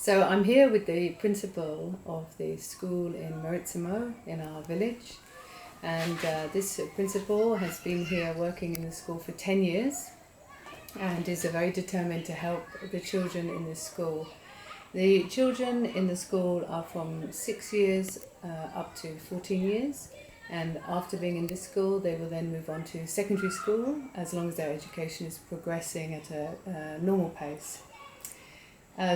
So I'm here with the principal of the school in Meritsemo in our village, and this principal has been here working in the school for 10 years and is very determined to help the children in this school. The children in the school are from 6 years up to 14 years, and after being in this school they will then move on to secondary school as long as their education is progressing at a normal pace.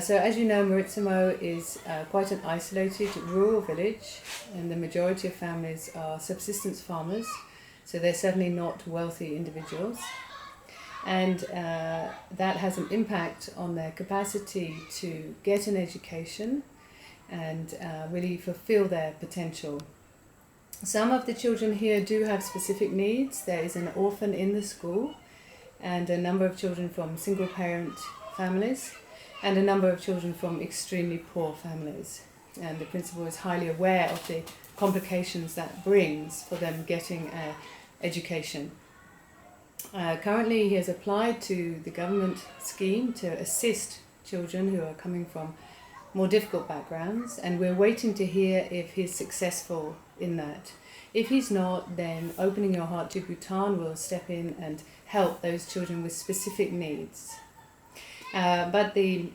So as you know, Meritsemo is quite an isolated rural village, and the majority of families are subsistence farmers, so they're certainly not wealthy individuals. And that has an impact on their capacity to get an education and really fulfill their potential. Some of the children here do have specific needs. There is an orphan in the school, and a number of children from single parent families, and a number of children from extremely poor families. And the principal is highly aware of the complications that brings for them getting an education. Currently he has applied to the government scheme to assist children who are coming from more difficult backgrounds, and we're waiting to hear if he's successful in that. If he's not, then Opening Your Heart to Bhutan will step in and help those children with specific needs. But the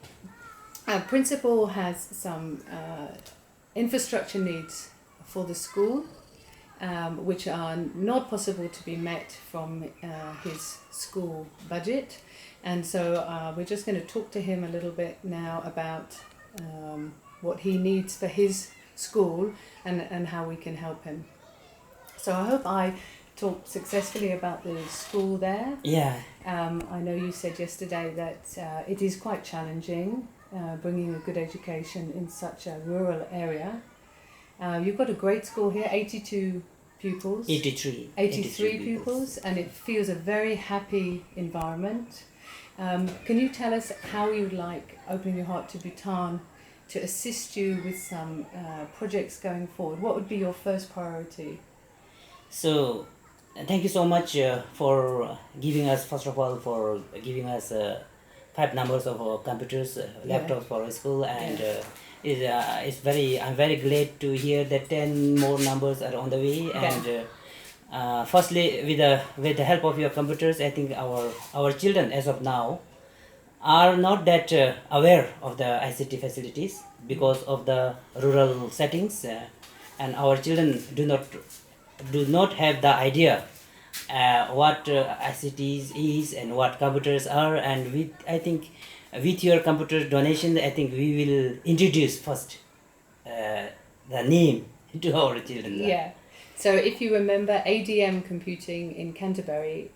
principal has some infrastructure needs for the school, which are not possible to be met from his school budget. And so we're just going to talk to him a little bit now about what he needs for his school and how we can help him. So I hope I talked successfully about the school there. Yeah. I know you said yesterday that it is quite challenging bringing a good education in such a rural area. You've got a great school here, 82 pupils. 83 pupils, and it feels a very happy environment. Can you tell us how you would like Opening Your Heart to Bhutan to assist you with some projects going forward? What would be your first priority? So, thank you so much for giving us, first of all, for giving us 5 numbers of computers, laptops for our school, and I'm very glad to hear that 10 more numbers are on the way. Okay. And firstly, with the help of your computers, I think our children as of now are not that aware of the ICT facilities because of the rural settings, and our children do not have the idea what ICTs is and what computers are. And I think with your computer donation, I think we will introduce first the name to our children. Yeah. So if you remember, ADM Computing in Canterbury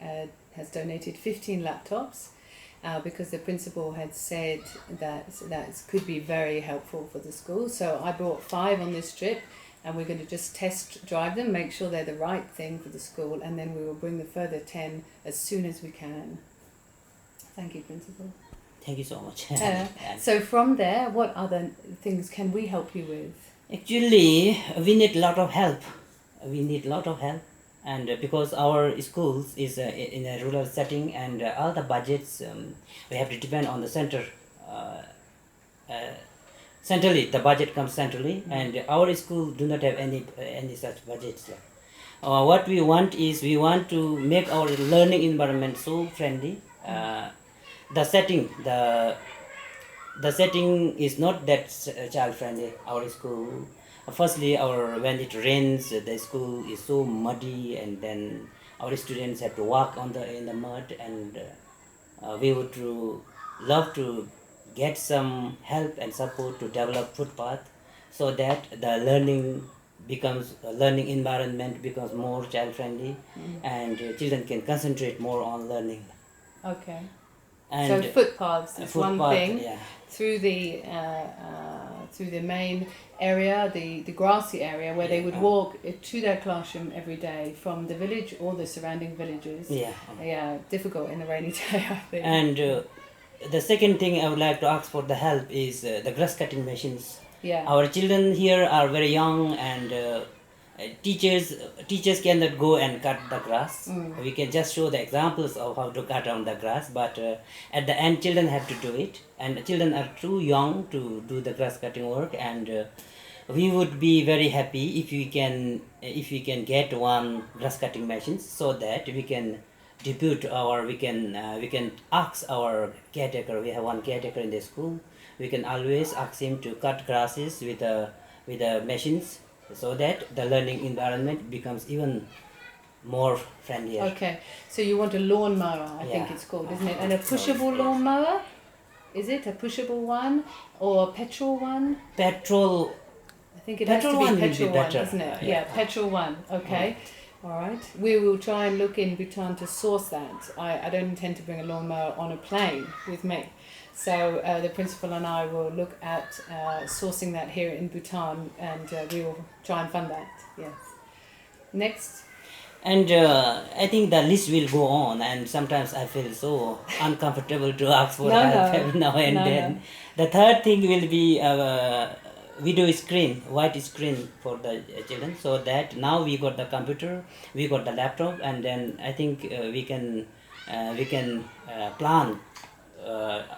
has donated 15 laptops because the principal had said that could be very helpful for the school. So I brought 5 on this trip, and we're going to just test drive them, make sure they're the right thing for the school, and then we will bring the further 10 as soon as we can. Thank you, Principal. Thank you so much. So from there, what other things can we help you with? Actually, we need a lot of help. And because our schools is in a rural setting, and all the budgets, we have to depend on the center. Centrally, the budget comes centrally, and our school do not have any such budgets. What we want is to make our learning environment so friendly. The setting is not that child friendly. Our school, firstly, when it rains, the school is so muddy, and then our students have to walk in the mud, and we would love to get some help and support to develop footpath, so that the learning environment becomes more child friendly, and children can concentrate more on learning. Okay. And so footpaths is one thing. Yeah. Through the main area, the grassy area where they would walk to their classroom every day from the village or the surrounding villages. Yeah. Yeah, difficult in a rainy day, I think. And the second thing I would like to ask for the help is the grass cutting machines. Yeah. Our children here are very young, and teachers cannot go and cut the grass. We can just show the examples of how to cut down the grass, but at the end children have to do it, and children are too young to do the grass cutting work. And we would be very happy if we can get one grass cutting machine, so that we can depute we can ask our caretaker. We have one caretaker in the school. We can always ask him to cut grasses with the machines, so that the learning environment becomes even more friendlier. Okay, so you want a lawnmower, I think Yeah. it's called, isn't it? And a pushable lawnmower? Is it a pushable one or a petrol one? Petrol. I think it has to Petrol be one will petrol be one, better. doesn't it? Yeah. Yeah, petrol one. Okay. All right. We will try and look in Bhutan to source that. I don't intend to bring a lawnmower on a plane with me. So the principal and I will look at sourcing that here in Bhutan, and we will try and fund that. Yes. Next. And I think the list will go on, and sometimes I feel so uncomfortable to ask for No, help no. every now and No, then. no. The third thing will be video screen, white screen for the children, so that now we got the computer, we got the laptop, and then I think we can plan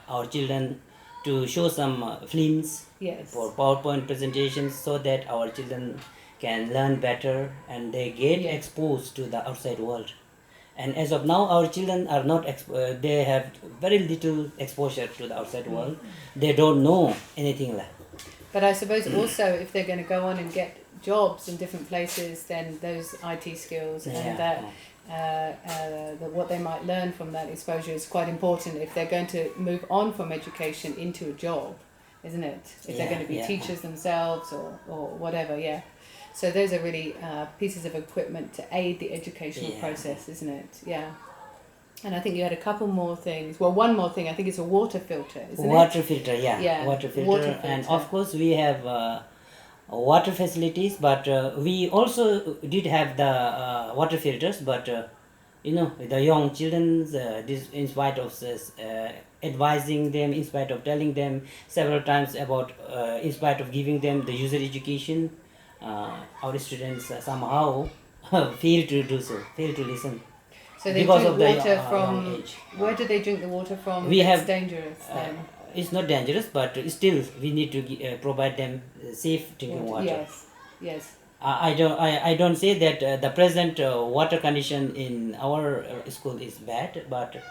our children to show some films Yes. for PowerPoint presentations, so that our children can learn better and they get Yeah. exposed to the outside world. And as of now, our children are not they have very little exposure to the outside world. They don't know anything like. But I suppose also if they're going to go on and get jobs in different places, then those IT skills and that what they might learn from that exposure is quite important if they're going to move on from education into a job, isn't it? If they're going to be teachers themselves or whatever, yeah. So those are really pieces of equipment to aid the educational process, isn't it? Yeah. And I think you had a couple more things. Well, one more thing. I think it's a water filter, isn't it? Water filter, Yeah, water filter. water filter. And of course we have water facilities, but we also did have the water filters, but the young children, this in spite of advising them, in spite of telling them several times about, in spite of giving them the user education, our students somehow fail to do so, fail to listen. So they Because drink of the water from. young age. Where do they drink the water from? We It's have, dangerous then. It's not dangerous, but still we need to provide them safe drinking water. Yes, yes. I don't say that the present water condition in our school is bad, but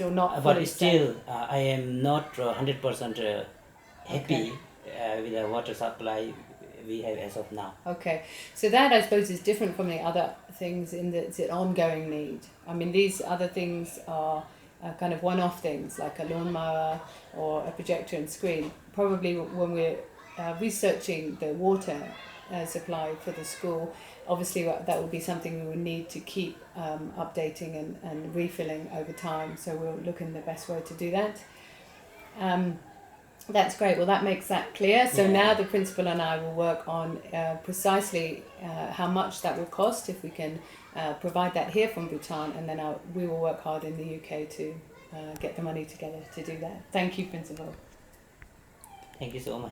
Still not fully still I am not 100% happy with the water supply we have as of now. Okay, so that I suppose is different from the other things in that it's an ongoing need. I mean, these other things are kind of one-off things like a lawnmower or a projector and screen. Probably when we're researching the water supply for the school, obviously that will be something we will need to keep updating and refilling over time. So we'll look in the best way to do that. That's great. Well, that makes that clear. So now the principal and I will work on precisely how much that will cost if we can provide that here from Bhutan, and then we will work hard in the UK to get the money together to do that. Thank you, Principal. Thank you so much.